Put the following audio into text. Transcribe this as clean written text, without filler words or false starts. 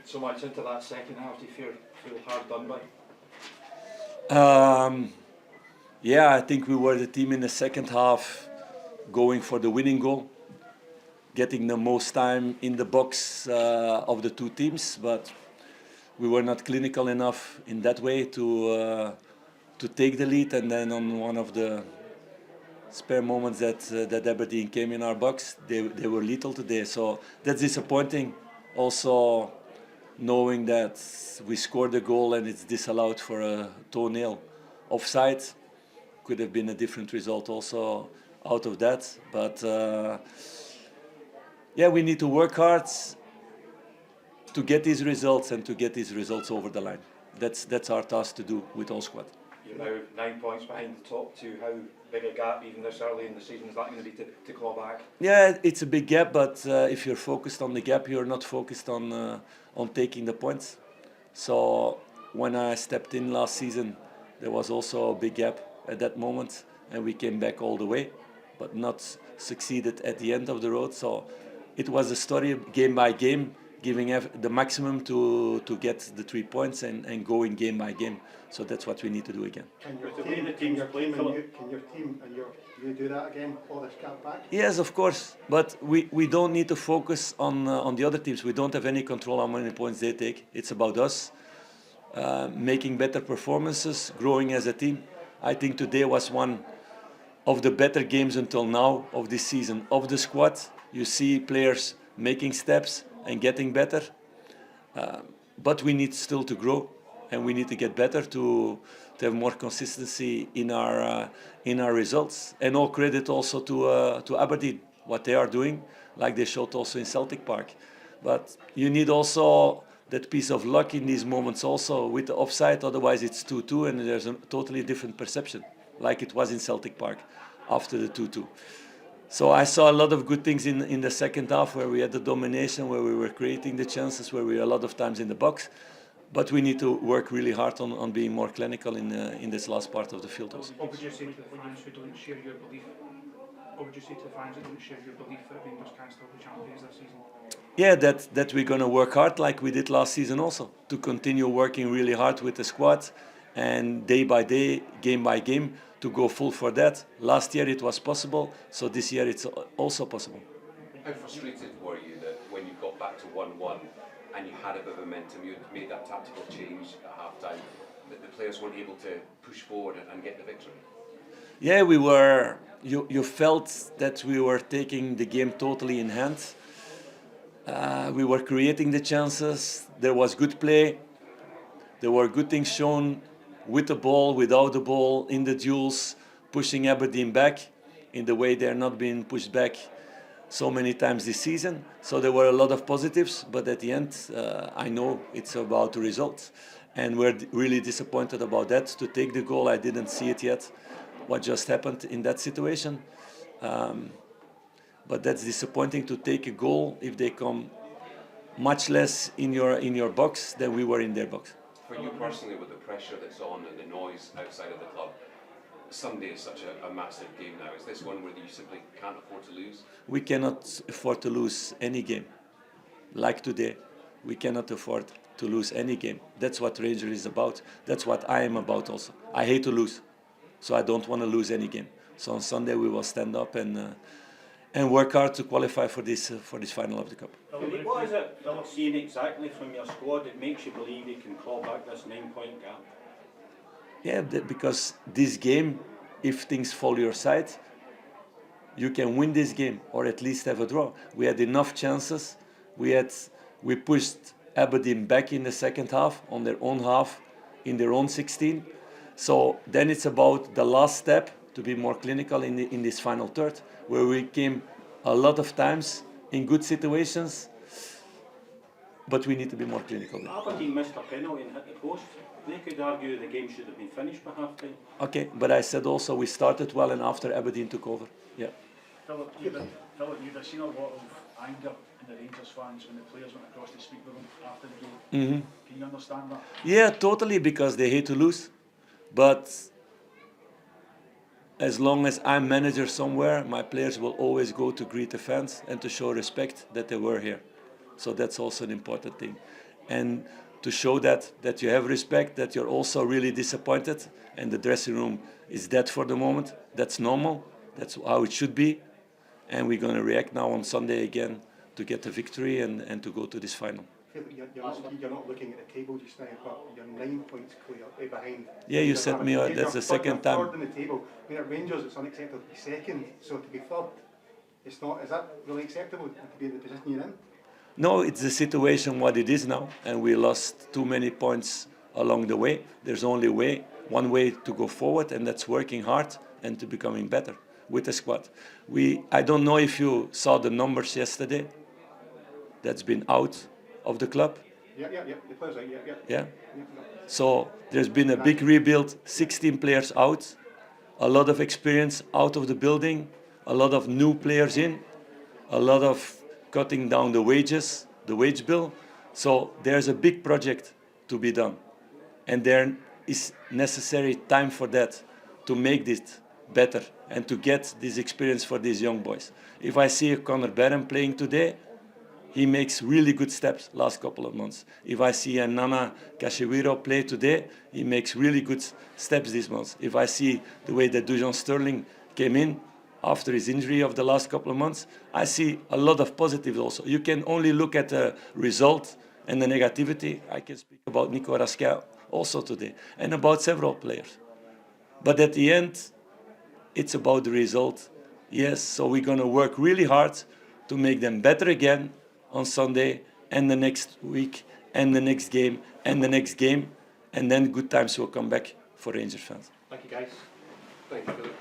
so much into that second half? Do you feel hard done by? Yeah, I think we were the team in the second half going for the winning goal, getting the most time in the box of the two teams, but we were not clinical enough in that way to take the lead. And then on one of the spare moments that Aberdeen came in our box, they were lethal today. So that's disappointing. Also, knowing that we scored a goal and it's disallowed for a toenail offside, could have been a different result also out of that. But yeah, we need to work hard to get these results and to get these results over the line. That's our task to do with all squad. You're now 9 points behind the top two. How big a gap, even this early in the season, is that going to be to claw back? Yeah, it's a big gap, but if you're focused on the gap, you're not focused on taking the points. So when I stepped in last season, there was also a big gap at that moment, and we came back all the way, but not succeeded at the end of the road. So it was a story game by game, giving the maximum to get the 3 points and going game by game. So that's what we need to do again. Can your team and you do that again, pull this gap back? Yes, of course, but we don't need to focus on the other teams. We don't have any control on how many points they take. It's about us making better performances, growing as a team. I think today was one of the better games until now of this season of the squad. You see players making steps and getting better, but we need still to grow, and we need to get better to have more consistency in our results. And all credit also to Aberdeen, what they are doing, like they showed also in Celtic Park. But you need also that piece of luck in these moments also with the offside, otherwise it's 2-2 and there's a totally different perception, like it was in Celtic Park after the 2-2. So I saw a lot of good things in the second half, where we had the domination, where we were creating the chances, where we were a lot of times in the box. But we need to work really hard on being more clinical in this last part of the field also. What would you say to the fans who don't share your belief? What would you say to the fans who don't share your belief that Rangers can still be champions this season? Yeah, that we're going to work hard like we did last season also, to continue working really hard with the squad and day by day, game by game, to go full for that. Last year it was possible, so this year it's also possible. How frustrated were you that when you got back to 1-1 and you had a bit of momentum, you had made that tactical change at half-time, that the players weren't able to push forward and get the victory? Yeah, we were. You felt that we were taking the game totally in hand. We were creating the chances. There was good play. There were good things shown with the ball, without the ball, in the duels, pushing Aberdeen back in the way they're not being pushed back so many times this season. So there were a lot of positives, but at the end, I know it's about the results. And we're really disappointed about that. To take the goal, I didn't see it yet, what just happened in that situation. But that's disappointing, to take a goal if they come much less in your box than we were in their box. For you personally, with the pressure that's on and the noise outside of the club, Sunday is such a massive game now. Is this one where you simply can't afford to lose? We cannot afford to lose any game. Like today, we cannot afford to lose any game. That's what Rangers is about. That's what I am about also. I hate to lose, so I don't want to lose any game. So on Sunday we will stand up and work hard to qualify for this final of the cup. Philippe, what is it that we're seeing exactly from your squad that makes you believe you can claw back this 9-point gap? Yeah, because this game, if things fall your side, you can win this game or at least have a draw. We had enough chances. We pushed Aberdeen back in the second half, on their own half, in their own 16. So then it's about the last step to be more clinical in this final third, where we came a lot of times in good situations, but we need to be more clinical. Aberdeen missed a penalty and hit the post. They could argue the game should have been finished by half-time. Okay, but I said also we started well and after Aberdeen took over. Yeah. Philip, you'd have seen a lot of anger in the Rangers fans when the players went across to speak with them after the game. Mm-hmm. Can you understand that? Yeah, totally, because they hate to lose. But as long as I'm manager somewhere, my players will always go to greet the fans and to show respect that they were here. So that's also an important thing. and to show that you have respect, that you're also really disappointed, and the dressing room is dead for the moment. That's normal. That's how it should be, and we're going to react now on Sunday again to get the victory and to go to this final. You're not looking at the table just now, but you're 9 points clear behind. Yeah, you set me up. That's the second time. Third in the table. I mean, at Rangers, it's unacceptable to be second, so to be third, it's not. Is that really acceptable to be in the position you're in? No, it's the situation what it is now, and we lost too many points along the way. There's only one way to go forward, and that's working hard and to becoming better with the squad. I don't know if you saw the numbers yesterday. That's been out of the club. Yeah. The players out. Yeah. Yeah. So there's been a big rebuild. 16 players out, a lot of experience out of the building, a lot of new players in, a lot of cutting down the wages, the wage bill. So there's a big project to be done, and there is necessary time for that to make this better and to get this experience for these young boys. If I see Conor Barron playing today, he makes really good steps last couple of months. If I see a Nana Kashewiro play today, he makes really good steps this month. If I see the way that Dujon Sterling came in after his injury of the last couple of months, I see a lot of positives also. You can only look at the result and the negativity. I can speak about Nico Raskia also today and about several players. But at the end, it's about the result. Yes, so we're going to work really hard to make them better again on Sunday and the next week and the next game and the next game, and then good times will come back for Rangers fans. Thank you, guys. Thank you, Philippe.